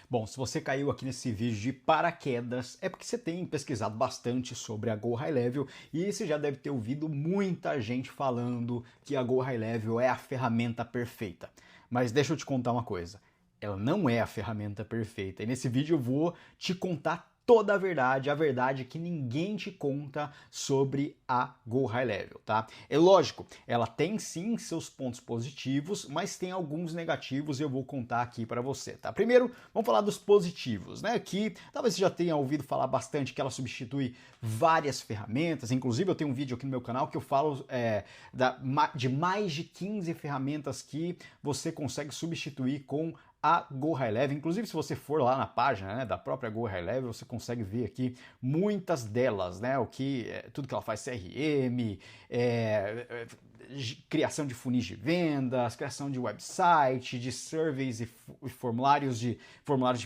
Bom, se você caiu aqui nesse vídeo de paraquedas, é porque você tem pesquisado bastante sobre a Go High Level e você já deve ter ouvido muita gente falando que a Go High Level é a ferramenta perfeita. Mas deixa eu te contar uma coisa, ela não é a ferramenta perfeita. E nesse vídeo eu vou te contar toda a verdade que ninguém te conta sobre a Go High Level, tá? É lógico, ela tem sim seus pontos positivos, mas tem alguns negativos e eu vou contar aqui para você, tá? Primeiro, vamos falar dos positivos, né? Que talvez você já tenha ouvido falar bastante que ela substitui várias ferramentas, inclusive eu tenho um vídeo aqui no meu canal que eu falo de mais de 15 ferramentas que você consegue substituir com a Go High Level. Inclusive, se você for lá na página, né, da própria Go High Level, você consegue ver aqui muitas delas, né, tudo que ela faz, CRM, criação de funis de vendas, criação de website, de surveys e formulários de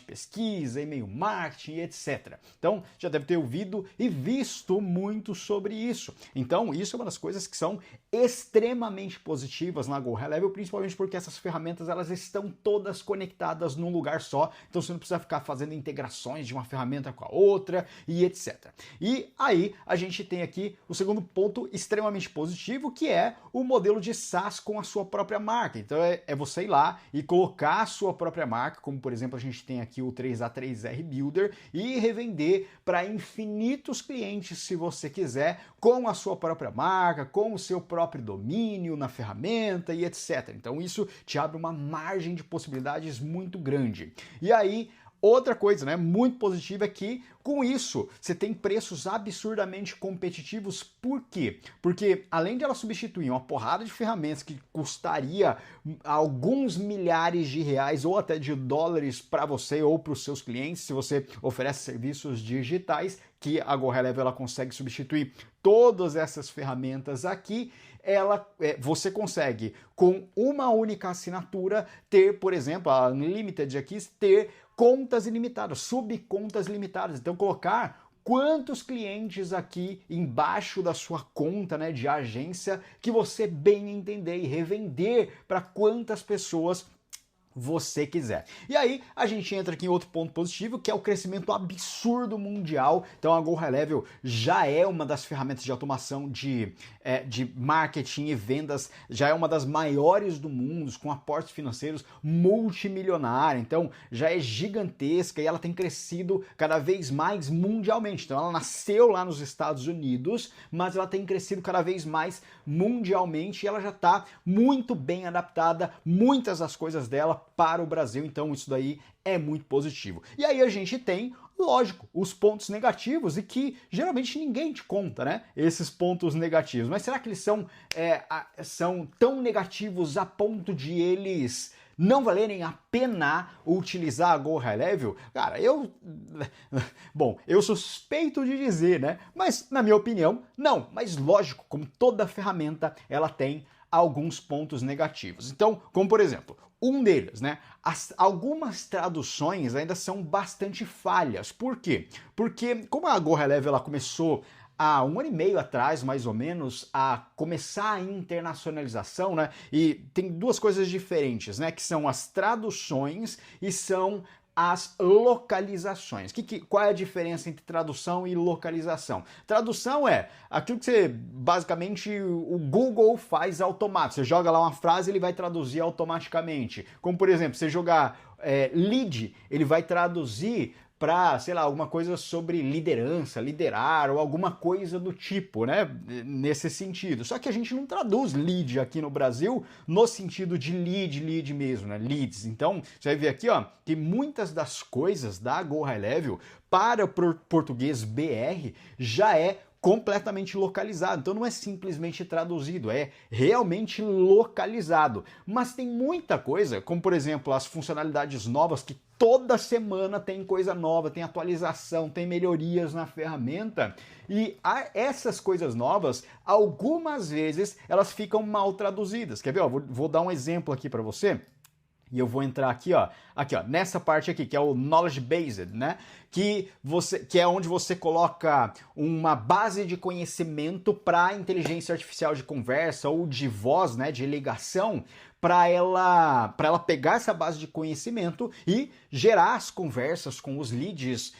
pesquisa, e-mail marketing, etc. Então, já deve ter ouvido e visto muito sobre isso. Então, isso é uma das coisas que são extremamente positivas na Go High Level, principalmente porque essas ferramentas elas estão todas conectadas num lugar só, então você não precisa ficar fazendo integrações de uma ferramenta com a outra e etc. E aí a gente tem aqui o segundo ponto extremamente positivo, que é o modelo de SaaS com a sua própria marca. Então é você ir lá e colocar a sua própria marca, como por exemplo a gente tem aqui o 3A3R Builder, e revender para infinitos clientes se você quiser, com a sua própria marca, com o seu próprio domínio na ferramenta e etc. Então isso te abre uma margem de possibilidades muito grande. E aí, outra coisa, né, muito positiva é que com isso você tem preços absurdamente competitivos. Por quê? Porque além de ela substituir uma porrada de ferramentas que custaria alguns milhares de reais ou até de dólares para você ou para os seus clientes, se você oferece serviços digitais, que a Go High Level ela consegue substituir todas essas ferramentas aqui, você consegue com uma única assinatura ter, por exemplo, a Unlimited aqui, ter contas ilimitadas, subcontas limitadas. Então colocar quantos clientes aqui embaixo da sua conta, né, de agência que você bem entender e revender para quantas pessoas você quiser. E aí a gente entra aqui em outro ponto positivo, que é o crescimento absurdo mundial. Então a Go High Level já é uma das ferramentas de automação de marketing e vendas, já é uma das maiores do mundo, com aportes financeiros multimilionários. Então já é gigantesca e ela tem crescido cada vez mais mundialmente. Então ela nasceu lá nos Estados Unidos, mas ela tem crescido cada vez mais mundialmente e ela já está muito bem adaptada, muitas das coisas dela para o Brasil, então isso daí é muito positivo. E aí a gente tem, lógico, os pontos negativos e que geralmente ninguém te conta, né? Esses pontos negativos. Mas será que eles são tão negativos a ponto de eles não valerem a pena utilizar a Go High Level? Cara, eu suspeito de dizer, né? Mas na minha opinião, não. Mas lógico, como toda ferramenta, ela tem alguns pontos negativos. Então, como por exemplo, um deles, né? Algumas traduções ainda são bastante falhas. Por quê? Porque como a Go High Level ela começou há 1 ano e meio atrás, mais ou menos, a começar a internacionalização, né? E tem duas coisas diferentes, né? Que são as traduções e são as localizações. Qual é a diferença entre tradução e localização? Tradução é aquilo que você, basicamente, o Google faz automático. Você joga lá uma frase, ele vai traduzir automaticamente. Como, por exemplo, você jogar lead, ele vai traduzir para, sei lá, alguma coisa sobre liderança, liderar ou alguma coisa do tipo, né? Nesse sentido. Só que a gente não traduz lead aqui no Brasil no sentido de lead mesmo, né? Leads. Então, você vai ver aqui, ó, que muitas das coisas da Go High Level para o português BR já é completamente localizado. Então não é simplesmente traduzido, é realmente localizado. Mas tem muita coisa, como por exemplo as funcionalidades novas que toda semana tem coisa nova, tem atualização, tem melhorias na ferramenta e essas coisas novas, algumas vezes elas ficam mal traduzidas. Quer ver? Ó, vou dar um exemplo aqui para você. E eu vou entrar aqui, ó, nessa parte aqui, que é o Knowledge Based, né? Que é onde você coloca uma base de conhecimento para inteligência artificial de conversa ou de voz, né, de ligação, para ela pegar essa base de conhecimento e gerar as conversas com os leads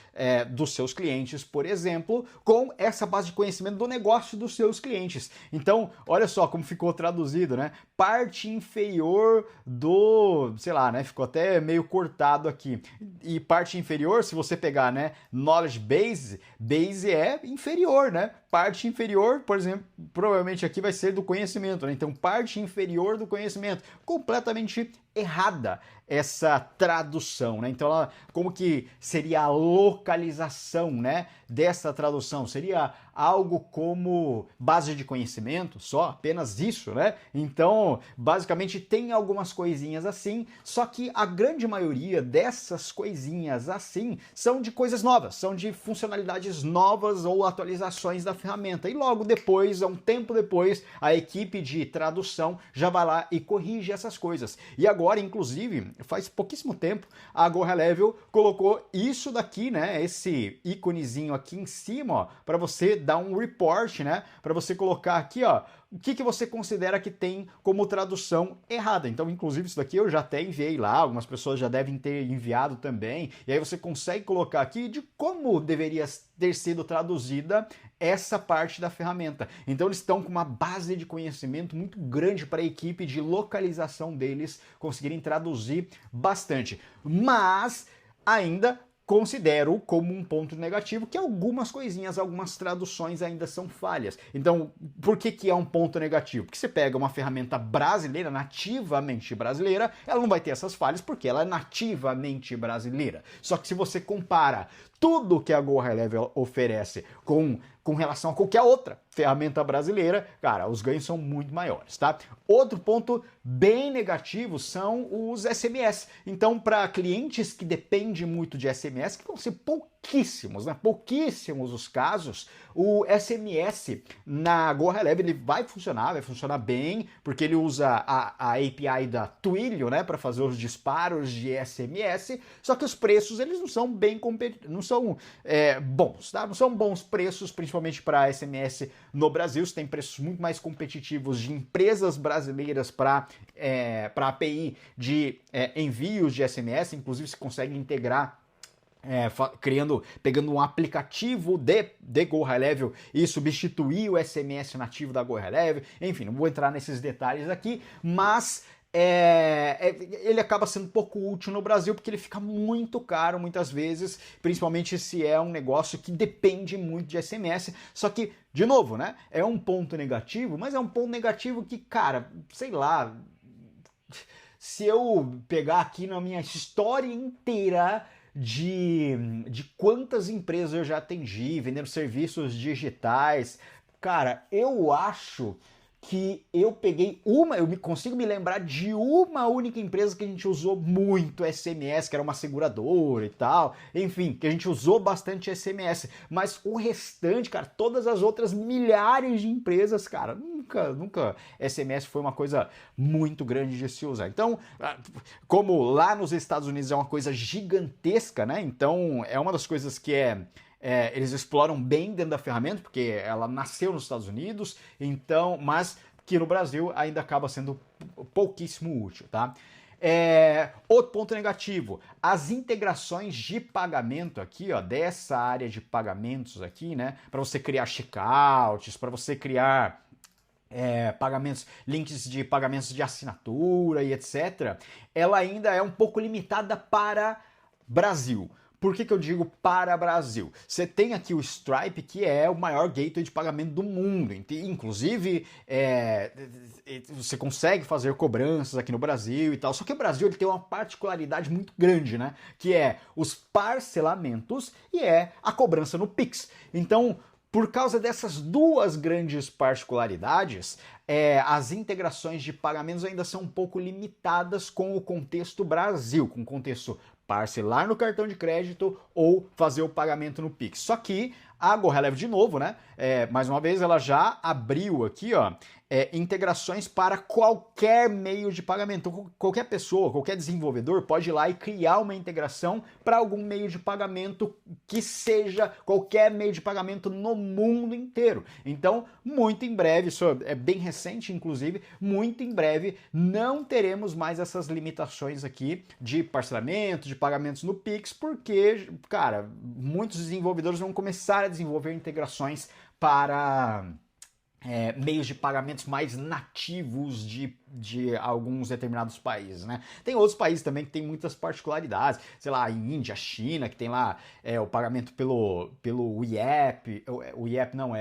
dos seus clientes, por exemplo, com essa base de conhecimento do negócio dos seus clientes. Então, olha só como ficou traduzido, né? Parte inferior do, sei lá, né? Ficou até meio cortado aqui. E parte inferior, se você pegar, né? Knowledge base, base é inferior, né? Parte inferior, por exemplo, provavelmente aqui vai ser do conhecimento, né? Então, parte inferior do conhecimento. Completamente errada essa tradução, né? Então, como que seria a localização, né, dessa tradução? Seria algo como base de conhecimento, só apenas isso, né? Então, basicamente tem algumas coisinhas assim, só que a grande maioria dessas coisinhas assim são de coisas novas, são de funcionalidades novas ou atualizações da ferramenta. E logo depois, um tempo depois, a equipe de tradução já vai lá e corrige essas coisas. E agora, inclusive, faz pouquíssimo tempo, a GoHighLevel colocou isso daqui, né? Esse íconezinho aqui em cima, ó, para você dar um report, né? Para você colocar aqui, ó, o que você considera que tem como tradução errada. Então, inclusive, isso daqui eu já até enviei lá, algumas pessoas já devem ter enviado também, e aí você consegue colocar aqui de como deveria ter sido traduzida essa parte da ferramenta. Então, eles estão com uma base de conhecimento muito grande para a equipe de localização deles conseguirem traduzir bastante. Mas, ainda considero como um ponto negativo que algumas coisinhas, algumas traduções ainda são falhas. Então, por que é um ponto negativo? Porque você pega uma ferramenta brasileira, nativamente brasileira, ela não vai ter essas falhas porque ela é nativamente brasileira. Só que se você compara tudo que a GoHighLevel oferece com relação a qualquer outra ferramenta brasileira, cara, os ganhos são muito maiores, tá? Outro ponto bem negativo são os SMS. Então, para clientes que dependem muito de SMS, que vão ser pouquíssimos, né? Pouquíssimos os casos, o SMS na GoHighLevel ele vai funcionar bem, porque ele usa a API da Twilio, né, para fazer os disparos de SMS, só que os preços eles não são não são bons, tá? Não são bons preços, principalmente para SMS no Brasil. Você tem preços muito mais competitivos de empresas brasileiras para API de envios de SMS, inclusive você consegue integrar pegando um aplicativo de GoHighLevel e substituir o SMS nativo da GoHighLevel. Enfim, não vou entrar nesses detalhes aqui, mas ele acaba sendo pouco útil no Brasil porque ele fica muito caro muitas vezes, principalmente se é um negócio que depende muito de SMS. Só que, de novo, né, é um ponto negativo, mas é um ponto negativo que, cara, sei lá, se eu pegar aqui na minha história inteira de quantas empresas eu já atendi, vendendo serviços digitais, cara, eu acho que eu consigo me lembrar de uma única empresa que a gente usou muito SMS, que era uma seguradora e tal, enfim, que a gente usou bastante SMS, mas o restante, cara, todas as outras milhares de empresas, cara, nunca SMS foi uma coisa muito grande de se usar. Então, como lá nos Estados Unidos é uma coisa gigantesca, né, então é uma das coisas que eles exploram bem dentro da ferramenta, porque ela nasceu nos Estados Unidos, então, mas que no Brasil ainda acaba sendo pouquíssimo útil, tá? Outro ponto negativo, as integrações de pagamento aqui, ó, dessa área de pagamentos aqui, né, para você criar checkouts, para você criar pagamentos, links de pagamentos de assinatura e etc., ela ainda é um pouco limitada para Brasil. Por que eu digo para Brasil? Você tem aqui o Stripe, que é o maior gateway de pagamento do mundo. Inclusive, você consegue fazer cobranças aqui no Brasil e tal. Só que o Brasil ele tem uma particularidade muito grande, né? Que é os parcelamentos e a cobrança no Pix. Então, por causa dessas duas grandes particularidades, as integrações de pagamentos ainda são um pouco limitadas com o contexto Brasil, com o contexto parcelar no cartão de crédito ou fazer o pagamento no Pix. Só que A GoHeleve, de novo, né? Mais uma vez, ela já abriu aqui, ó, integrações para qualquer meio de pagamento. Então, qualquer pessoa, qualquer desenvolvedor pode ir lá e criar uma integração para algum meio de pagamento que seja qualquer meio de pagamento no mundo inteiro. Então, muito em breve, isso é bem recente, inclusive, muito em breve não teremos mais essas limitações aqui de parcelamento, de pagamentos no Pix, porque, cara, muitos desenvolvedores vão começar a desenvolver integrações para meios de pagamentos mais nativos de alguns determinados países, né? Tem outros países também que tem muitas particularidades, sei lá, Índia, China, que tem lá o pagamento pelo WeApp, o WeApp não,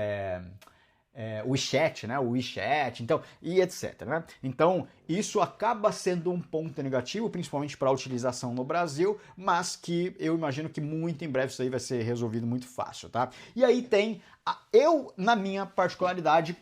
o WeChat, né? O WeChat, então, e etc, né? Então, isso acaba sendo um ponto negativo, principalmente para a utilização no Brasil, mas que eu imagino que muito em breve isso aí vai ser resolvido muito fácil, tá? E aí tem, eu, na minha particularidade,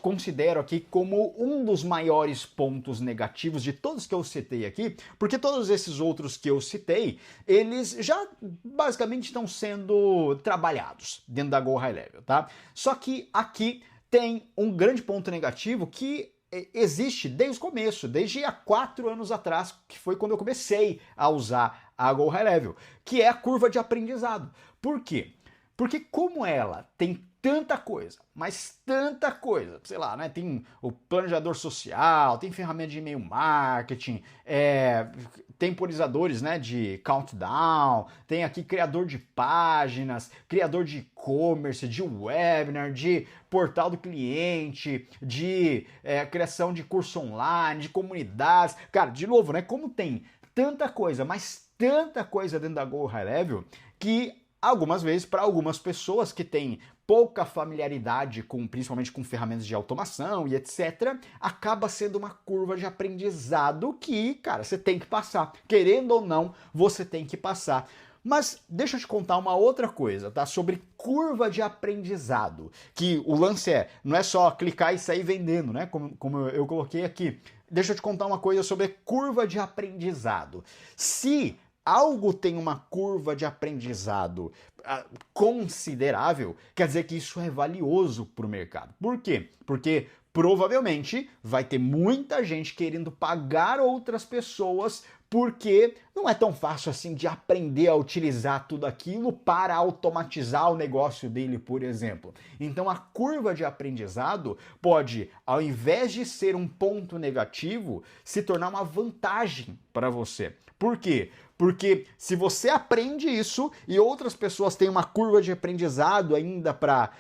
considero aqui como um dos maiores pontos negativos de todos que eu citei aqui, porque todos esses outros que eu citei, eles já basicamente estão sendo trabalhados dentro da GoHeleve, tá? Só que aqui tem um grande ponto negativo que existe desde o começo, desde há 4 anos atrás, que foi quando eu comecei a usar a GoHeleve, que é a curva de aprendizado. Por quê? Porque como ela tem tanta coisa, mas tanta coisa, sei lá, né? Tem o planejador social, tem ferramenta de e-mail marketing, temporizadores, né, de countdown, tem aqui criador de páginas, criador de e-commerce, de webinar, de portal do cliente, de criação de curso online, de comunidades. Cara, de novo, né, como tem tanta coisa, mas tanta coisa dentro da GoHeleve que algumas vezes, para algumas pessoas que têm pouca familiaridade principalmente com ferramentas de automação e etc., acaba sendo uma curva de aprendizado que, cara, você tem que passar. Querendo ou não, você tem que passar. Mas deixa eu te contar uma outra coisa, tá? Sobre curva de aprendizado. Que o lance não é só clicar e sair vendendo, né? Como eu coloquei aqui. Deixa eu te contar uma coisa sobre curva de aprendizado. Se algo tem uma curva de aprendizado considerável, quer dizer que isso é valioso para o mercado. Por quê? Porque provavelmente vai ter muita gente querendo pagar outras pessoas porque não é tão fácil assim de aprender a utilizar tudo aquilo para automatizar o negócio dele, por exemplo. Então a curva de aprendizado pode, ao invés de ser um ponto negativo, se tornar uma vantagem para você. Por quê? Porque se você aprende isso e outras pessoas têm uma curva de aprendizado ainda para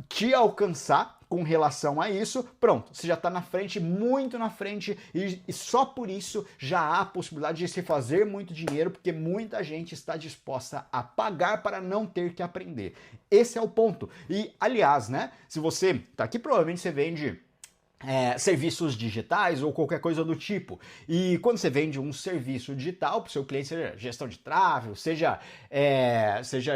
te alcançar com relação a isso, pronto, você já está na frente, muito na frente, e só por isso já há a possibilidade de se fazer muito dinheiro, porque muita gente está disposta a pagar para não ter que aprender. Esse é o ponto. E, aliás, né, se você está aqui, provavelmente você vende serviços digitais ou qualquer coisa do tipo. E quando você vende um serviço digital para o seu cliente, seja gestão de tráfego, seja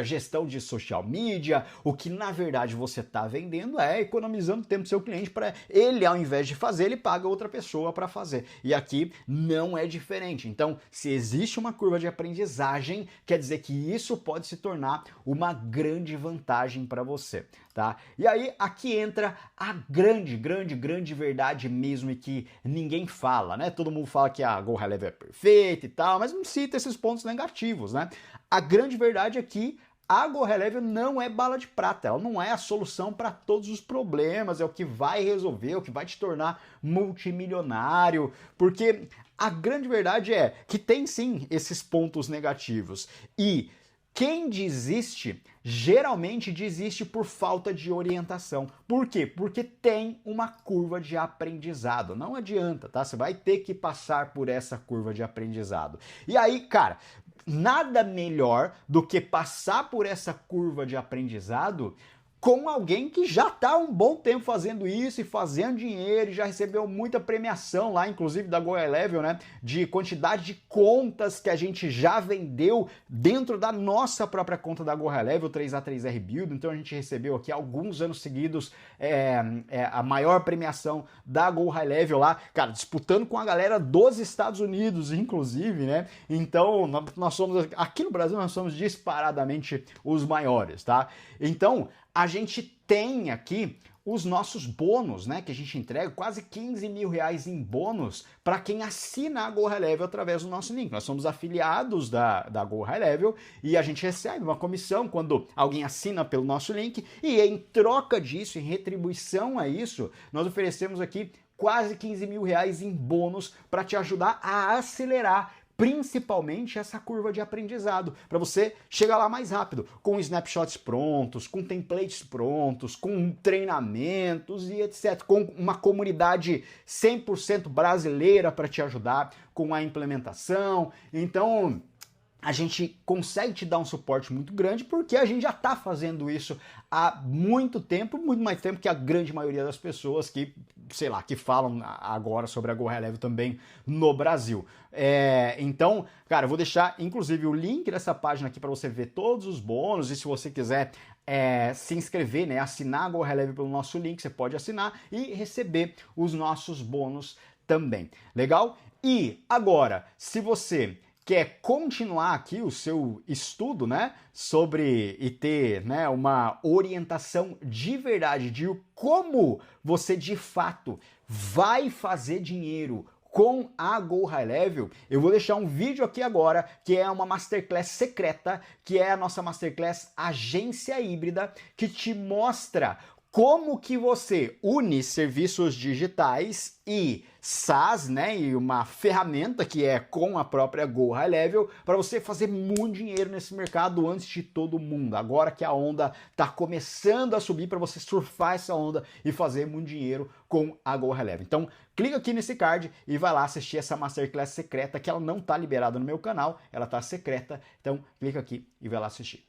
gestão de social media, o que na verdade você está vendendo é economizando tempo do seu cliente para ele, ao invés de fazer, ele paga outra pessoa para fazer. E aqui não é diferente. Então, se existe uma curva de aprendizagem, quer dizer que isso pode se tornar uma grande vantagem para você. Tá? E aí aqui entra a grande verdade mesmo e que ninguém fala, né? Todo mundo fala que a GoHeleve é perfeita e tal, mas não cita esses pontos negativos, né? A grande verdade é que a GoHeleve não é bala de prata, ela não é a solução para todos os problemas, é o que vai resolver, é o que vai te tornar multimilionário, porque a grande verdade é que tem sim esses pontos negativos e quem desiste, geralmente desiste por falta de orientação. Por quê? Porque tem uma curva de aprendizado. Não adianta, tá? Você vai ter que passar por essa curva de aprendizado. E aí, cara, nada melhor do que passar por essa curva de aprendizado com alguém que já está há um bom tempo fazendo isso e fazendo dinheiro, e já recebeu muita premiação lá, inclusive da Go High Level, né, de quantidade de contas que a gente já vendeu dentro da nossa própria conta da Go High Level 3A3R Build. Então a gente recebeu aqui alguns anos seguidos a maior premiação da Go High Level lá, cara, disputando com a galera dos Estados Unidos, inclusive, né? Então nós somos, aqui no Brasil nós somos disparadamente os maiores, tá? Então a gente tem aqui os nossos bônus, né, que a gente entrega, quase 15 mil reais em bônus para quem assina a Go High Level através do nosso link. Nós somos afiliados da Go High Level e a gente recebe uma comissão quando alguém assina pelo nosso link, e em troca disso, em retribuição a isso, nós oferecemos aqui quase 15 mil reais em bônus para te ajudar a acelerar principalmente essa curva de aprendizado, para você chegar lá mais rápido, com snapshots prontos, com templates prontos, com treinamentos e etc, com uma comunidade 100% brasileira para te ajudar com a implementação. Então, a gente consegue te dar um suporte muito grande porque a gente já está fazendo isso há muito tempo, muito mais tempo que a grande maioria das pessoas que, sei lá, que falam agora sobre a Go High Level também no Brasil. Então, cara, eu vou deixar inclusive o link dessa página aqui para você ver todos os bônus, e se você quiser se inscrever, né, assinar a Go High Level pelo nosso link, você pode assinar e receber os nossos bônus também. Legal? E agora, se você quer continuar aqui o seu estudo, né, sobre e ter, né, uma orientação de verdade de como você de fato vai fazer dinheiro com a Go High Level, eu vou deixar um vídeo aqui agora que é uma masterclass secreta, que é a nossa masterclass Agência Híbrida, que te mostra como que você une serviços digitais e SaaS, né, e uma ferramenta que é com a própria Go High Level para você fazer muito dinheiro nesse mercado antes de todo mundo. Agora que a onda está começando a subir, para você surfar essa onda e fazer muito dinheiro com a Go High Level. Então, clica aqui nesse card e vai lá assistir essa masterclass secreta, que ela não está liberada no meu canal, ela está secreta. Então, clica aqui e vai lá assistir.